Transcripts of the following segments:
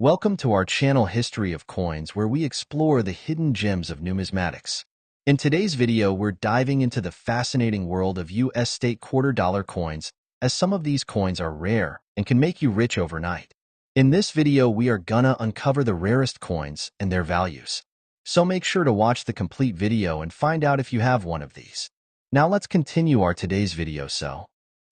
Welcome to our channel History of Coins, where we explore the hidden gems of numismatics. In today's video, we're diving into the fascinating world of U.S. state quarter-dollar coins, as some of these coins are rare and can make you rich overnight. In this video, we are gonna uncover the rarest coins and their values. So make sure to watch the complete video and find out if you have one of these. Now let's continue our today's video.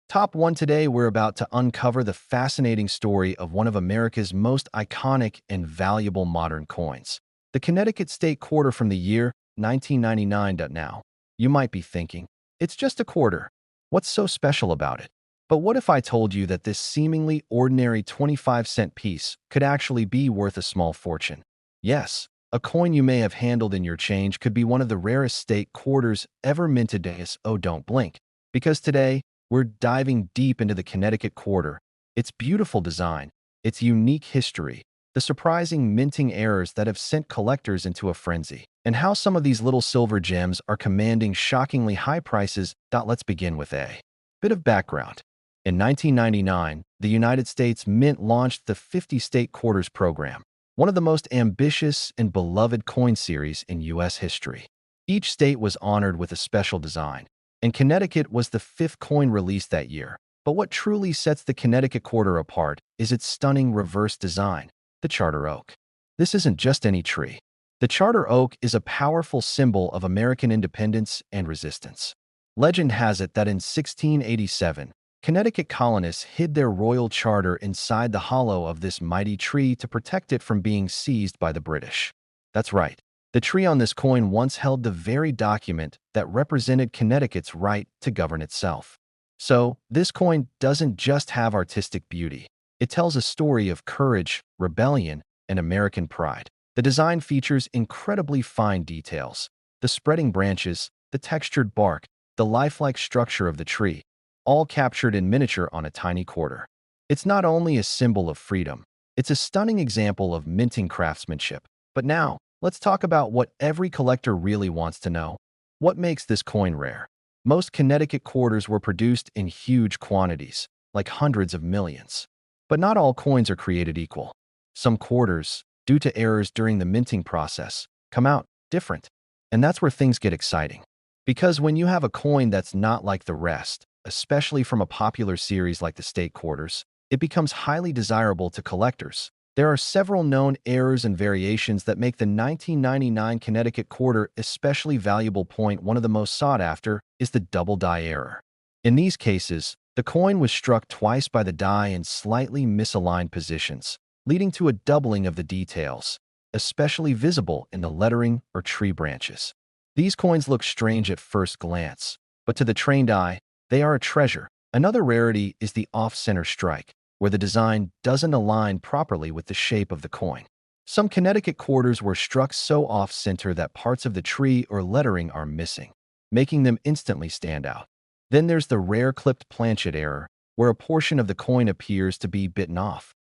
Top 1 today, we're about to uncover the fascinating story of one of America's most iconic and valuable modern coins, the Connecticut state quarter from the year 1999. Now, you might be thinking, it's just a quarter. What's so special about it? But what if I told you that this seemingly ordinary 25-cent piece could actually be worth a small fortune? Yes, a coin you may have handled in your change could be one of the rarest state quarters ever minted. Oh, don't blink, because today, we're diving deep into the Connecticut quarter, its beautiful design, its unique history, the surprising minting errors that have sent collectors into a frenzy, and how some of these little silver gems are commanding shockingly high prices. Let's begin with a bit of background. In 1999, the United States Mint launched the 50 State Quarters program, one of the most ambitious and beloved coin series in U.S. history. Each state was honored with a special design, and Connecticut was the 5th coin released that year. But what truly sets the Connecticut quarter apart is its stunning reverse design, the charter oak. This isn't just any tree. The charter oak is a powerful symbol of American independence and resistance. Legend has it that in 1687, Connecticut colonists hid their royal charter inside the hollow of this mighty tree to protect it from being seized by the British. That's right. The tree on this coin once held the very document that represented Connecticut's right to govern itself. So, this coin doesn't just have artistic beauty. It tells a story of courage, rebellion, and American pride. The design features incredibly fine details. The spreading branches, the textured bark, the lifelike structure of the tree, all captured in miniature on a tiny quarter. It's not only a symbol of freedom, it's a stunning example of minting craftsmanship. But now, let's talk about what every collector really wants to know. What makes this coin rare? Most Connecticut quarters were produced in huge quantities, like hundreds of millions. But not all coins are created equal. Some quarters, due to errors during the minting process, come out different. And that's where things get exciting. Because when you have a coin that's not like the rest, especially from a popular series like the state quarters, it becomes highly desirable to collectors. There are several known errors and variations that make the 1999 Connecticut quarter especially valuable. One of the most sought after is the double die error. In these cases, the coin was struck twice by the die in slightly misaligned positions, leading to a doubling of the details, especially visible in the lettering or tree branches. These coins look strange at first glance, but to the trained eye, they are a treasure. Another rarity is the off-center strike, where the design doesn't align properly with the shape of the coin. Some Connecticut quarters were struck so off-center that parts of the tree or lettering are missing, making them instantly stand out. Then there's the rare clipped planchet error, where a portion of the coin appears to be bitten off.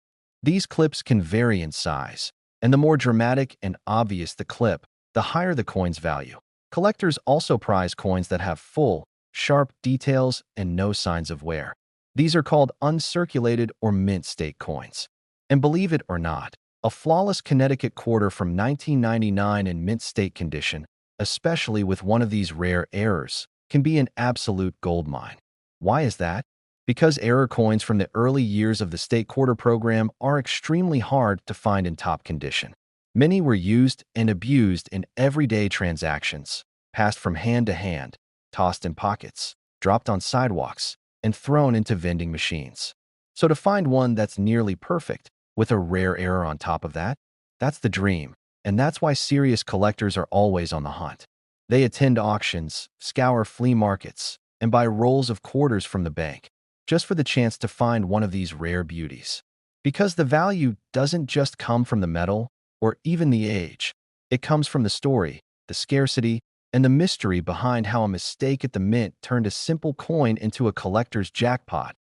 These clips can vary in size, and the more dramatic and obvious the clip, the higher the coin's value. Collectors also prize coins that have full, sharp details and no signs of wear. These are called uncirculated or mint state coins. And believe it or not, a flawless Connecticut quarter from 1999 in mint state condition, especially with one of these rare errors, can be an absolute goldmine. Why is that? Because error coins from the early years of the state quarter program are extremely hard to find in top condition. Many were used and abused in everyday transactions, passed from hand to hand, tossed in pockets, dropped on sidewalks, and thrown into vending machines. So to find one that's nearly perfect, with a rare error on top of that, that's the dream. And that's why serious collectors are always on the hunt. They attend auctions, scour flea markets, and buy rolls of quarters from the bank, just for the chance to find one of these rare beauties. Because the value doesn't just come from the metal, or even the age. It comes from the story, the scarcity, and the mystery behind how a mistake at the mint turned a simple coin into a collector's jackpot.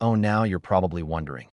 Now you're probably wondering,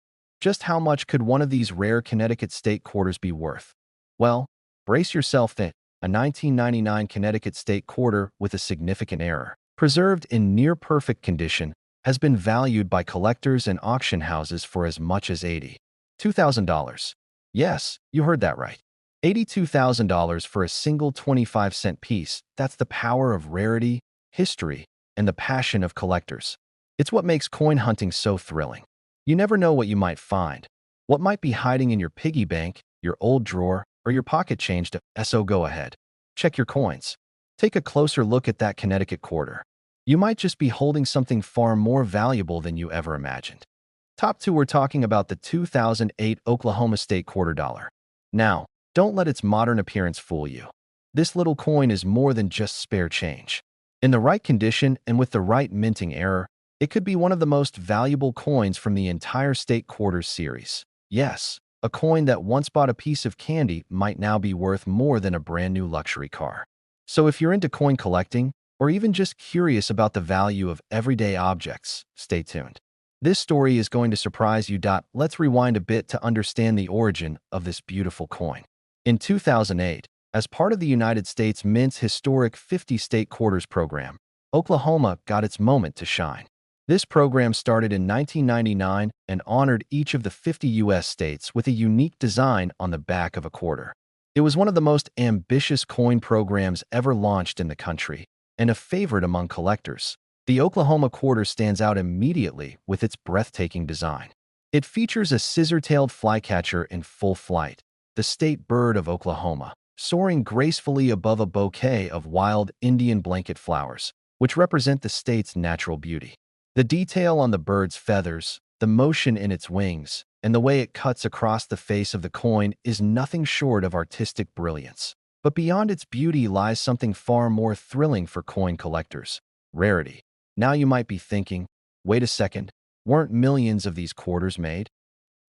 just how much could one of these rare Connecticut state quarters be worth? Well, brace yourself then. A 1999 Connecticut state quarter with a significant error, preserved in near-perfect condition, has been valued by collectors and auction houses for as much as $82,000. Yes, you heard that right. $82,000 for a single 25-cent piece. That's the power of rarity, history, and the passion of collectors. It's what makes coin hunting so thrilling. You never know what you might find. What might be hiding in your piggy bank, your old drawer, or your pocket change to so go ahead. Check your coins. Take a closer look at that Connecticut quarter. You might just be holding something far more valuable than you ever imagined. Top two, we're talking about the 2008 Oklahoma State quarter dollar. Now, don't let its modern appearance fool you. This little coin is more than just spare change. In the right condition and with the right minting error, it could be one of the most valuable coins from the entire state quarters series. Yes, a coin that once bought a piece of candy might now be worth more than a brand new luxury car. So if you're into coin collecting, or even just curious about the value of everyday objects, stay tuned. This story is going to surprise you. Let's rewind a bit to understand the origin of this beautiful coin. In 2008, as part of the United States Mint's historic 50-state quarters program, Oklahoma got its moment to shine. This program started in 1999 and honored each of the 50 U.S. states with a unique design on the back of a quarter. It was one of the most ambitious coin programs ever launched in the country, and a favorite among collectors. The Oklahoma quarter stands out immediately with its breathtaking design. It features a scissor-tailed flycatcher in full flight, the state bird of Oklahoma, soaring gracefully above a bouquet of wild Indian blanket flowers, which represent the state's natural beauty. The detail on the bird's feathers, the motion in its wings, and the way it cuts across the face of the coin is nothing short of artistic brilliance. But beyond its beauty lies something far more thrilling for coin collectors: rarity. Now you might be thinking, wait a second, weren't millions of these quarters made?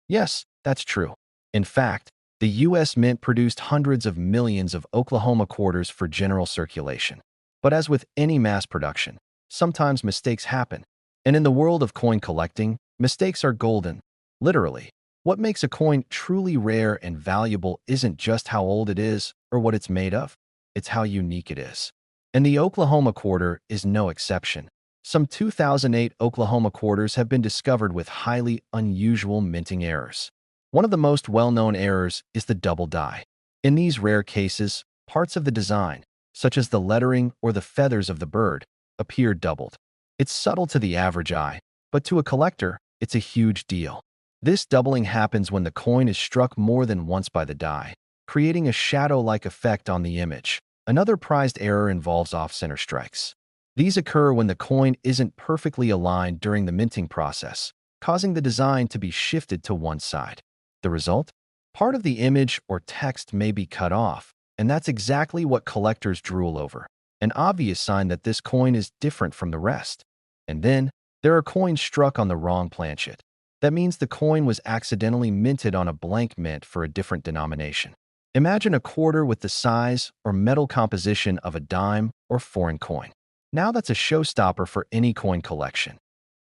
Yes, that's true. In fact, the U.S. Mint produced hundreds of millions of Oklahoma quarters for general circulation. But as with any mass production, sometimes mistakes happen. And in the world of coin collecting, mistakes are golden. Literally, what makes a coin truly rare and valuable isn't just how old it is or what it's made of, it's how unique it is. And the Oklahoma quarter is no exception. Some 2008 Oklahoma quarters have been discovered with highly unusual minting errors. One of the most well-known errors is the double die. In these rare cases, parts of the design, such as the lettering or the feathers of the bird, appear doubled. It's subtle to the average eye, but to a collector, it's a huge deal. This doubling happens when the coin is struck more than once by the die, creating a shadow-like effect on the image. Another prized error involves off-center strikes. These occur when the coin isn't perfectly aligned during the minting process, causing the design to be shifted to one side. The result? Part of the image or text may be cut off, and that's exactly what collectors drool over, an obvious sign that this coin is different from the rest. And then, there are coins struck on the wrong planchet. That means the coin was accidentally minted on a blank mint for a different denomination. Imagine a quarter with the size or metal composition of a dime or foreign coin. Now that's a showstopper for any coin collection.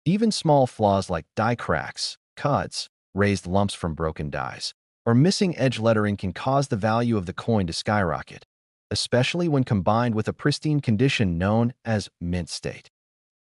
Even small flaws like die cracks, cuts, raised lumps from broken dies, or missing edge lettering can cause the value of the coin to skyrocket, especially when combined with a pristine condition known as mint state.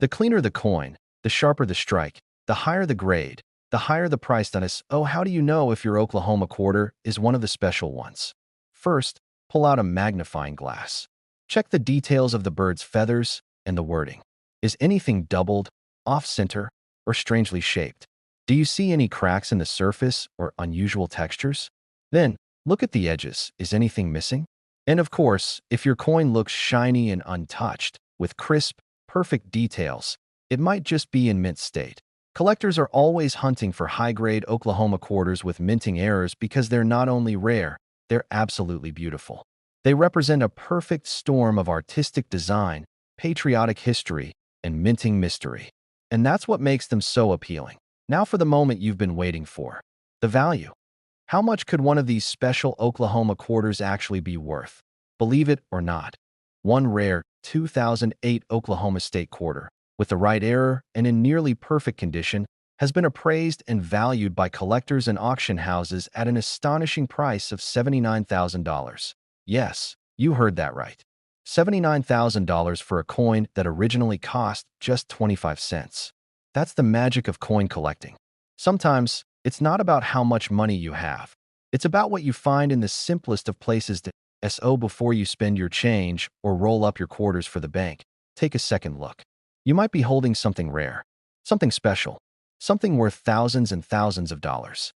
The cleaner the coin, the sharper the strike, the higher the grade, the higher the price on us. Oh, how do you know if your Oklahoma quarter is one of the special ones? First, pull out a magnifying glass. Check the details of the bird's feathers and the wording. Is anything doubled, off-center, or strangely shaped? Do you see any cracks in the surface or unusual textures? Then, look at the edges. Is anything missing? And of course, if your coin looks shiny and untouched, with crisp, perfect details, it might just be in mint state. Collectors are always hunting for high-grade Oklahoma quarters with minting errors because they're not only rare, they're absolutely beautiful. They represent a perfect storm of artistic design, patriotic history, and minting mystery. And that's what makes them so appealing. Now for the moment you've been waiting for. The value. How much could one of these special Oklahoma quarters actually be worth? Believe it or not, one rare 2008 Oklahoma State quarter, with the right error and in nearly perfect condition, has been appraised and valued by collectors and auction houses at an astonishing price of $79,000. Yes, you heard that right. $79,000 for a coin that originally cost just 25 cents. That's the magic of coin collecting. Sometimes, it's not about how much money you have, It's about what you find in the simplest of places to SO before you spend your change or roll up your quarters for the bank. Take a second look. You might be holding something rare, something special, something worth thousands and thousands of dollars.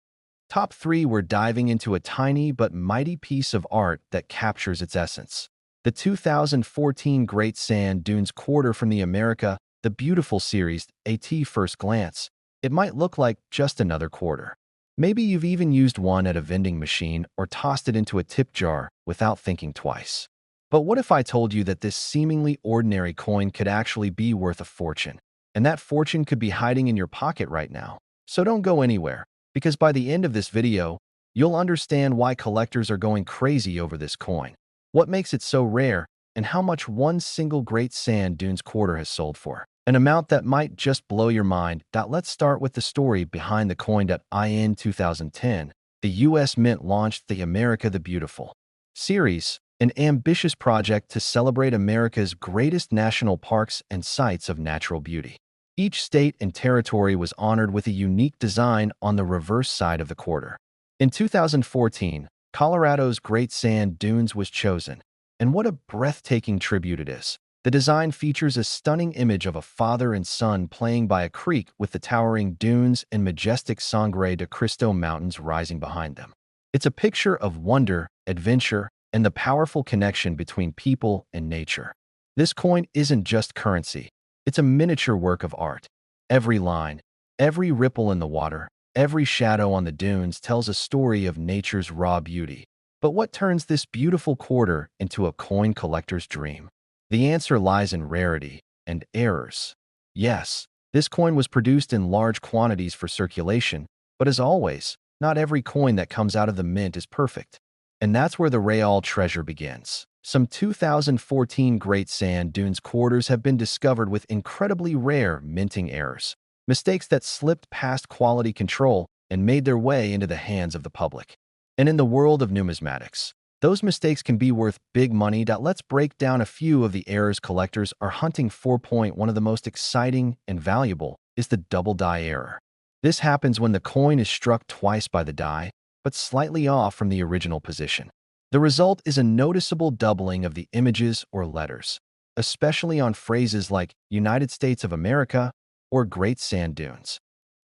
Top 3, we're diving into a tiny but mighty piece of art that captures its essence. The 2014 Great Sand Dunes Quarter from the America the Beautiful series. At first glance, it might look like just another quarter. Maybe you've even used one at a vending machine or tossed it into a tip jar without thinking twice. But what if I told you that this seemingly ordinary coin could actually be worth a fortune? And that fortune could be hiding in your pocket right now. So don't go anywhere, because by the end of this video, you'll understand why collectors are going crazy over this coin, what makes it so rare, and how much one single Great Sand Dunes quarter has sold for. An amount that might just blow your mind. Let's start with the story behind the coin. In 2010, the U.S. Mint launched the America the Beautiful series, an ambitious project to celebrate America's greatest national parks and sites of natural beauty. Each state and territory was honored with a unique design on the reverse side of the quarter. In 2014, Colorado's Great Sand Dunes was chosen, and what a breathtaking tribute it is. The design features a stunning image of a father and son playing by a creek with the towering dunes and majestic Sangre de Cristo Mountains rising behind them. It's a picture of wonder, adventure, and the powerful connection between people and nature. This coin isn't just currency. It's a miniature work of art. Every line, every ripple in the water, every shadow on the dunes tells a story of nature's raw beauty. But what turns this beautiful quarter into a coin collector's dream? The answer lies in rarity and errors. Yes, this coin was produced in large quantities for circulation, but as always, not every coin that comes out of the mint is perfect. And that's where the real treasure begins. Some 2014 Great Sand Dunes quarters have been discovered with incredibly rare minting errors, mistakes that slipped past quality control and made their way into the hands of the public. And in the world of numismatics, those mistakes can be worth big money. Let's break down a few of the errors collectors are hunting for. One of the most exciting and valuable is the double die error. This happens when the coin is struck twice by the die, but slightly off from the original position. The result is a noticeable doubling of the images or letters, especially on phrases like United States of America or Great Sand Dunes.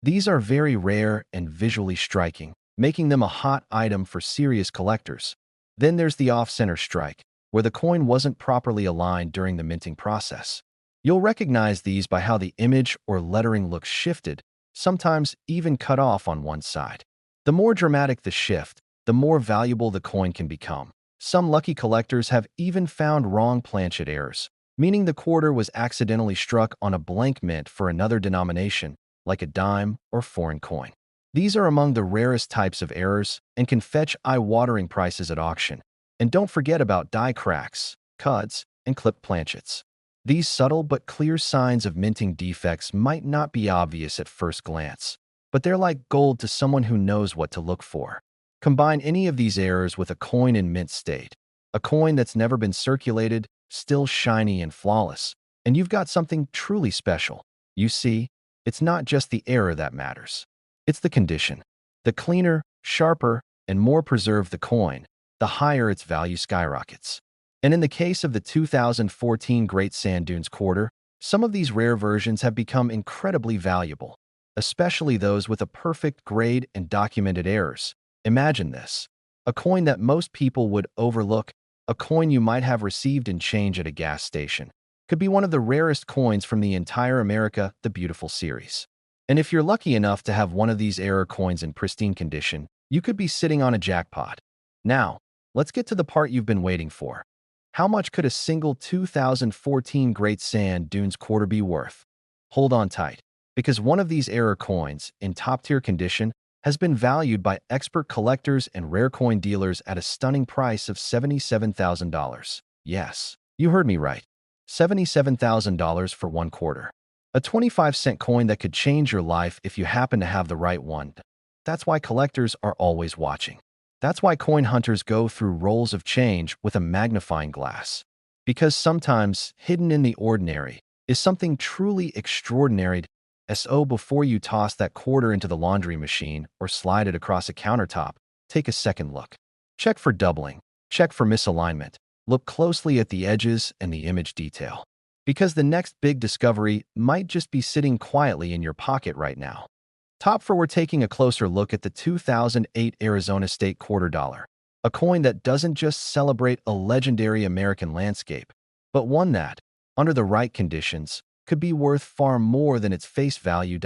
These are very rare and visually striking, making them a hot item for serious collectors. Then there's the off-center strike, where the coin wasn't properly aligned during the minting process. You'll recognize these by how the image or lettering looks shifted, sometimes even cut off on one side. The more dramatic the shift, the more valuable the coin can become. Some lucky collectors have even found wrong planchet errors, meaning the quarter was accidentally struck on a blank mint for another denomination, like a dime or foreign coin. These are among the rarest types of errors and can fetch eye-watering prices at auction. And don't forget about die cracks, cuts, and clipped planchets. These subtle but clear signs of minting defects might not be obvious at first glance, but they're like gold to someone who knows what to look for. Combine any of these errors with a coin in mint state, a coin that's never been circulated, still shiny and flawless, and you've got something truly special. You see, it's not just the error that matters. It's the condition. The cleaner, sharper, and more preserved the coin, the higher its value skyrockets. And in the case of the 2014 Great Sand Dunes quarter, some of these rare versions have become incredibly valuable, especially those with a perfect grade and documented errors. Imagine this: a coin that most people would overlook, a coin you might have received in change at a gas station, could be one of the rarest coins from the entire America the Beautiful series. And if you're lucky enough to have one of these error coins in pristine condition, you could be sitting on a jackpot. Now, let's get to the part you've been waiting for. How much could a single 2014 Great Sand Dunes quarter be worth? Hold on tight, because one of these error coins, in top-tier condition, has been valued by expert collectors and rare coin dealers at a stunning price of $77,000. Yes, you heard me right. $77,000 for one quarter. A 25-cent coin that could change your life if you happen to have the right one. That's why collectors are always watching. That's why coin hunters go through rolls of change with a magnifying glass. Because sometimes, hidden in the ordinary, is something truly extraordinary. So before you toss that quarter into the laundry machine or slide it across a countertop, take a second look. Check for doubling. Check for misalignment. Look closely at the edges and the image detail, because the next big discovery might just be sitting quietly in your pocket right now. Top 4, we're taking a closer look at the 2008 Arizona State Quarter Dollar, a coin that doesn't just celebrate a legendary American landscape, but one that, under the right conditions, could be worth far more than its face value.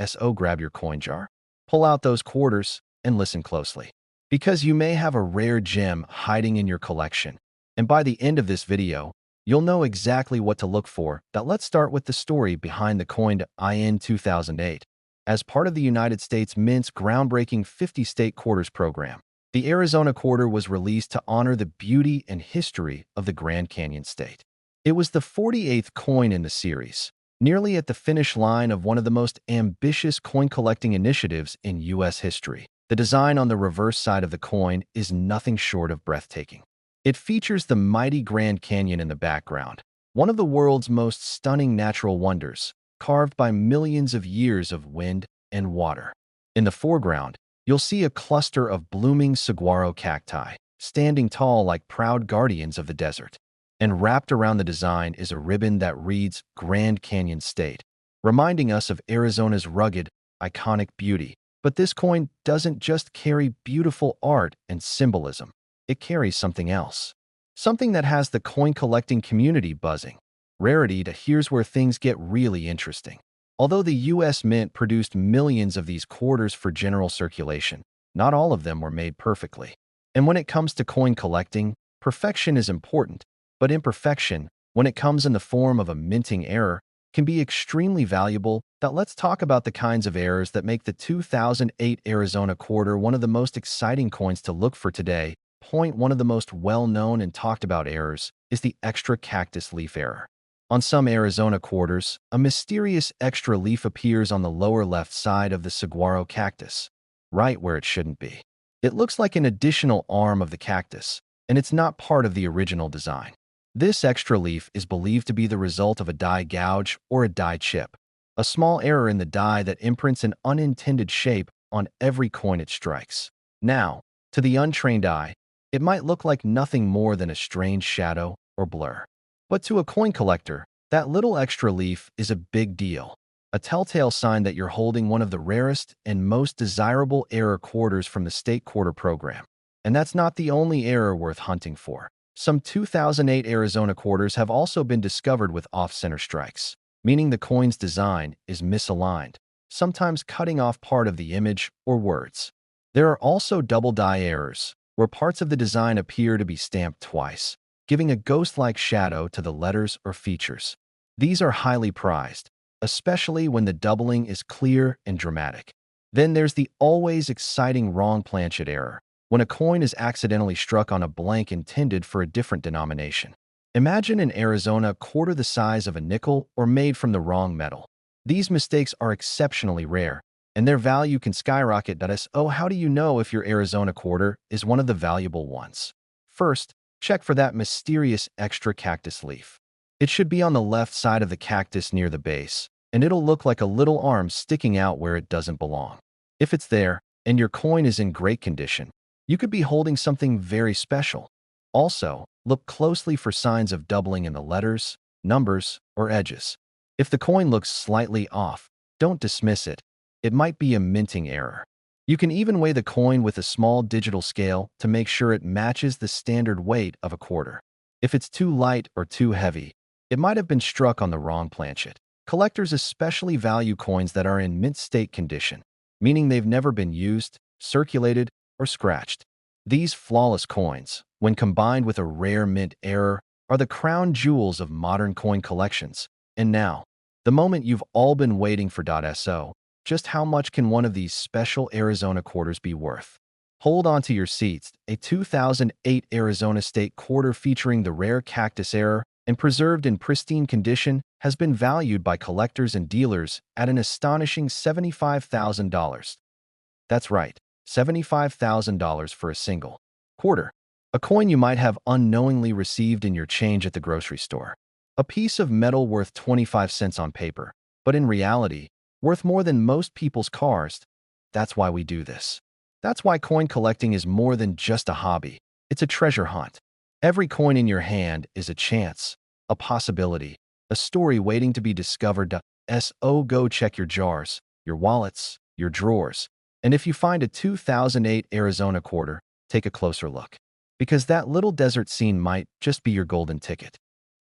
So grab your coin jar, pull out those quarters, and listen closely, because you may have a rare gem hiding in your collection. And by the end of this video, you'll know exactly what to look for. Let's start with the story behind the coin in 2008. As part of the United States Mint's groundbreaking 50 state quarters program, the Arizona quarter was released to honor the beauty and history of the Grand Canyon state. It was the 48th coin in the series, nearly at the finish line of one of the most ambitious coin collecting initiatives in U.S. history. The design on the reverse side of the coin is nothing short of breathtaking. It features the mighty Grand Canyon in the background, one of the world's most stunning natural wonders, carved by millions of years of wind and water. In the foreground, you'll see a cluster of blooming saguaro cacti, standing tall like proud guardians of the desert. And wrapped around the design is a ribbon that reads Grand Canyon State, reminding us of Arizona's rugged, iconic beauty. But this coin doesn't just carry beautiful art and symbolism. It carries something else. Something that has the coin collecting community buzzing. Rarity. Here's where things get really interesting. Although the U.S. Mint produced millions of these quarters for general circulation, not all of them were made perfectly. And when it comes to coin collecting, perfection is important, but imperfection, when it comes in the form of a minting error, can be extremely valuable. Let's talk about the kinds of errors that make the 2008 Arizona quarter one of the most exciting coins to look for today. One of the most well-known and talked about errors is the extra cactus leaf error. On some Arizona quarters, a mysterious extra leaf appears on the lower left side of the saguaro cactus, right where it shouldn't be. It looks like an additional arm of the cactus, and it's not part of the original design. This extra leaf is believed to be the result of a die gouge or a die chip, a small error in the die that imprints an unintended shape on every coin it strikes. Now, to the untrained eye, it might look like nothing more than a strange shadow or blur. But to a coin collector, that little extra leaf is a big deal, a telltale sign that you're holding one of the rarest and most desirable error quarters from the state quarter program. And that's not the only error worth hunting for. Some 2008 Arizona quarters have also been discovered with off-center strikes, meaning the coin's design is misaligned, sometimes cutting off part of the image or words. There are also double die errors, where parts of the design appear to be stamped twice, giving a ghost-like shadow to the letters or features. These are highly prized, especially when the doubling is clear and dramatic. Then there's the always exciting wrong planchet error, when a coin is accidentally struck on a blank intended for a different denomination. Imagine an Arizona quarter the size of a nickel or made from the wrong metal. These mistakes are exceptionally rare, and their value can skyrocket. So how do you know if your Arizona quarter is one of the valuable ones? First, check for that mysterious extra cactus leaf. It should be on the left side of the cactus near the base, and it'll look like a little arm sticking out where it doesn't belong. If it's there, and your coin is in great condition, you could be holding something very special. Also, look closely for signs of doubling in the letters, numbers, or edges. If the coin looks slightly off, don't dismiss it. It might be a minting error. You can even weigh the coin with a small digital scale to make sure it matches the standard weight of a quarter. If it's too light or too heavy, it might have been struck on the wrong planchet. Collectors especially value coins that are in mint state condition, meaning they've never been used, circulated, or scratched. These flawless coins, when combined with a rare mint error, are the crown jewels of modern coin collections. And now, the moment you've all been waiting for. So, just how much can one of these special Arizona quarters be worth? Hold on to your seats. A 2008 Arizona State quarter featuring the rare cactus error and preserved in pristine condition has been valued by collectors and dealers at an astonishing $75,000. That's right, $75,000 for a single quarter. A coin you might have unknowingly received in your change at the grocery store. A piece of metal worth 25 cents on paper, but in reality, worth more than most people's cars. That's why we do this. That's why coin collecting is more than just a hobby. It's a treasure hunt. Every coin in your hand is a chance, a possibility, a story waiting to be discovered. So go check your jars, your wallets, your drawers. And if you find a 2008 Arizona quarter, take a closer look. Because that little desert scene might just be your golden ticket.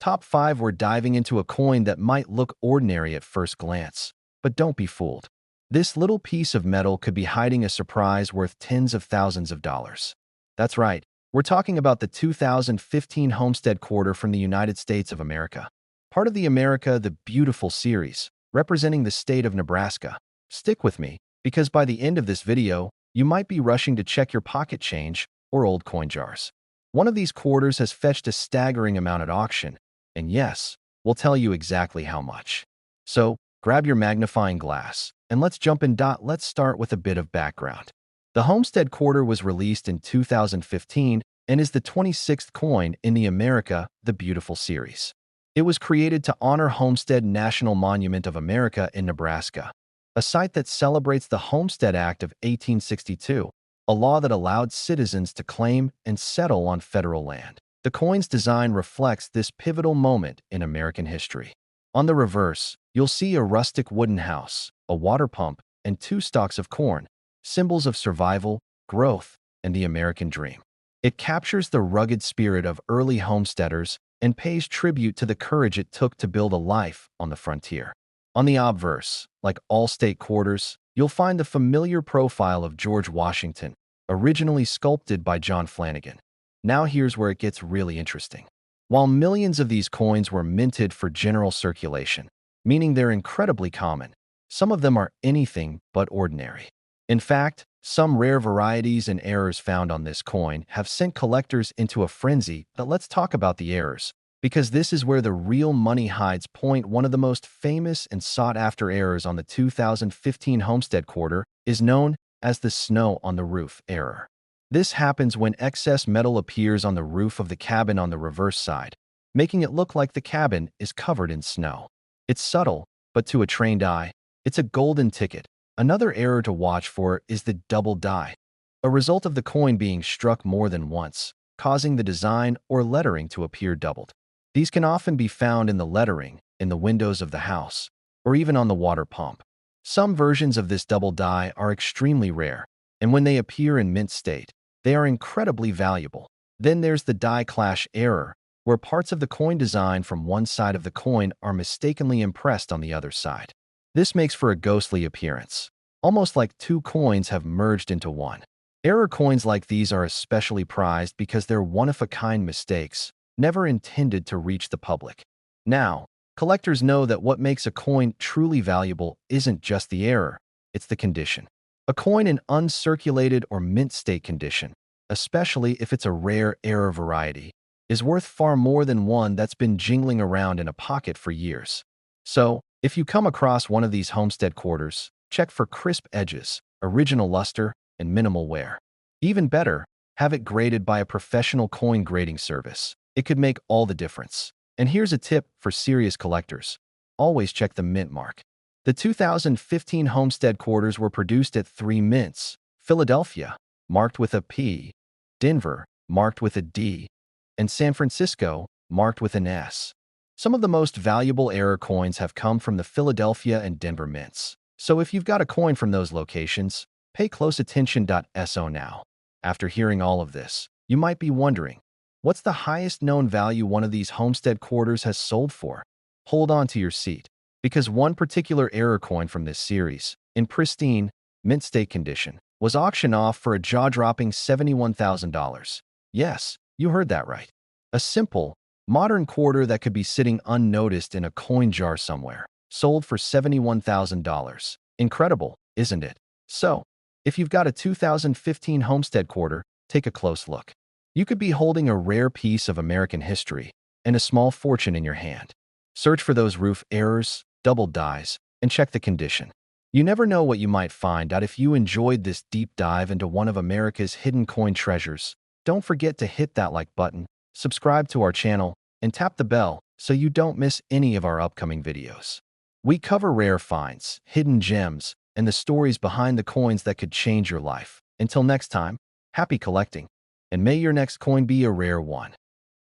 Top 5, we're diving into a coin that might look ordinary at first glance. But don't be fooled. This little piece of metal could be hiding a surprise worth tens of thousands of dollars. That's right, we're talking about the 2015 Homestead quarter from the United States of America. Part of the America the Beautiful series, representing the state of Nebraska. Stick with me, because by the end of this video, you might be rushing to check your pocket change or old coin jars. One of these quarters has fetched a staggering amount at auction, and yes, we'll tell you exactly how much. So, grab your magnifying glass, and let's jump in. Let's start with a bit of background. The Homestead quarter was released in 2015 and is the 26th coin in the America the Beautiful series. It was created to honor Homestead National Monument of America in Nebraska, a site that celebrates the Homestead Act of 1862, a law that allowed citizens to claim and settle on federal land. The coin's design reflects this pivotal moment in American history. On the reverse, you'll see a rustic wooden house, a water pump, and 2 stalks of corn, symbols of survival, growth, and the American dream. It captures the rugged spirit of early homesteaders and pays tribute to the courage it took to build a life on the frontier. On the obverse, like all state quarters, you'll find the familiar profile of George Washington, originally sculpted by John Flanagan. Now here's where it gets really interesting. While millions of these coins were minted for general circulation, meaning they're incredibly common, some of them are anything but ordinary. In fact, some rare varieties and errors found on this coin have sent collectors into a frenzy. But let's talk about the errors, because this is where the real money hides. Point one of the most famous and sought-after errors on the 2015 Homestead quarter is known as the snow on the roof error. This happens when excess metal appears on the roof of the cabin on the reverse side, making it look like the cabin is covered in snow. It's subtle, but to a trained eye, it's a golden ticket. Another error to watch for is the double die, a result of the coin being struck more than once, causing the design or lettering to appear doubled. These can often be found in the lettering, in the windows of the house, or even on the water pump. Some versions of this double die are extremely rare, and when they appear in mint state, they are incredibly valuable. Then there's the die clash error, where parts of the coin design from one side of the coin are mistakenly impressed on the other side. This makes for a ghostly appearance, almost like 2 coins have merged into one. Error coins like these are especially prized because they're one-of-a-kind mistakes, never intended to reach the public. Now, collectors know that what makes a coin truly valuable isn't just the error, it's the condition. A coin in uncirculated or mint state condition, especially if it's a rare error variety, is worth far more than one that's been jingling around in a pocket for years. So, if you come across one of these Homestead quarters, check for crisp edges, original luster, and minimal wear. Even better, have it graded by a professional coin grading service. It could make all the difference. And here's a tip for serious collectors. Always check the mint mark. The 2015 Homestead quarters were produced at 3 mints: Philadelphia, marked with a P, Denver, marked with a D, and San Francisco, marked with an S. Some of the most valuable error coins have come from the Philadelphia and Denver mints. So if you've got a coin from those locations, pay close attention. So now, after hearing all of this, you might be wondering, what's the highest known value one of these Homestead quarters has sold for? Hold on to your seat, because one particular error coin from this series, in pristine, mint state condition, was auctioned off for a jaw-dropping $71,000. Yes, you heard that right. A simple, modern quarter that could be sitting unnoticed in a coin jar somewhere, sold for $71,000. Incredible, isn't it? So, if you've got a 2015 Homestead quarter, take a close look. You could be holding a rare piece of American history and a small fortune in your hand. Search for those roof errors, double dies, and check the condition. You never know what you might find out. If you enjoyed this deep dive into one of America's hidden coin treasures, don't forget to hit that like button, subscribe to our channel, and tap the bell so you don't miss any of our upcoming videos. We cover rare finds, hidden gems, and the stories behind the coins that could change your life. Until next time, happy collecting, and may your next coin be a rare one.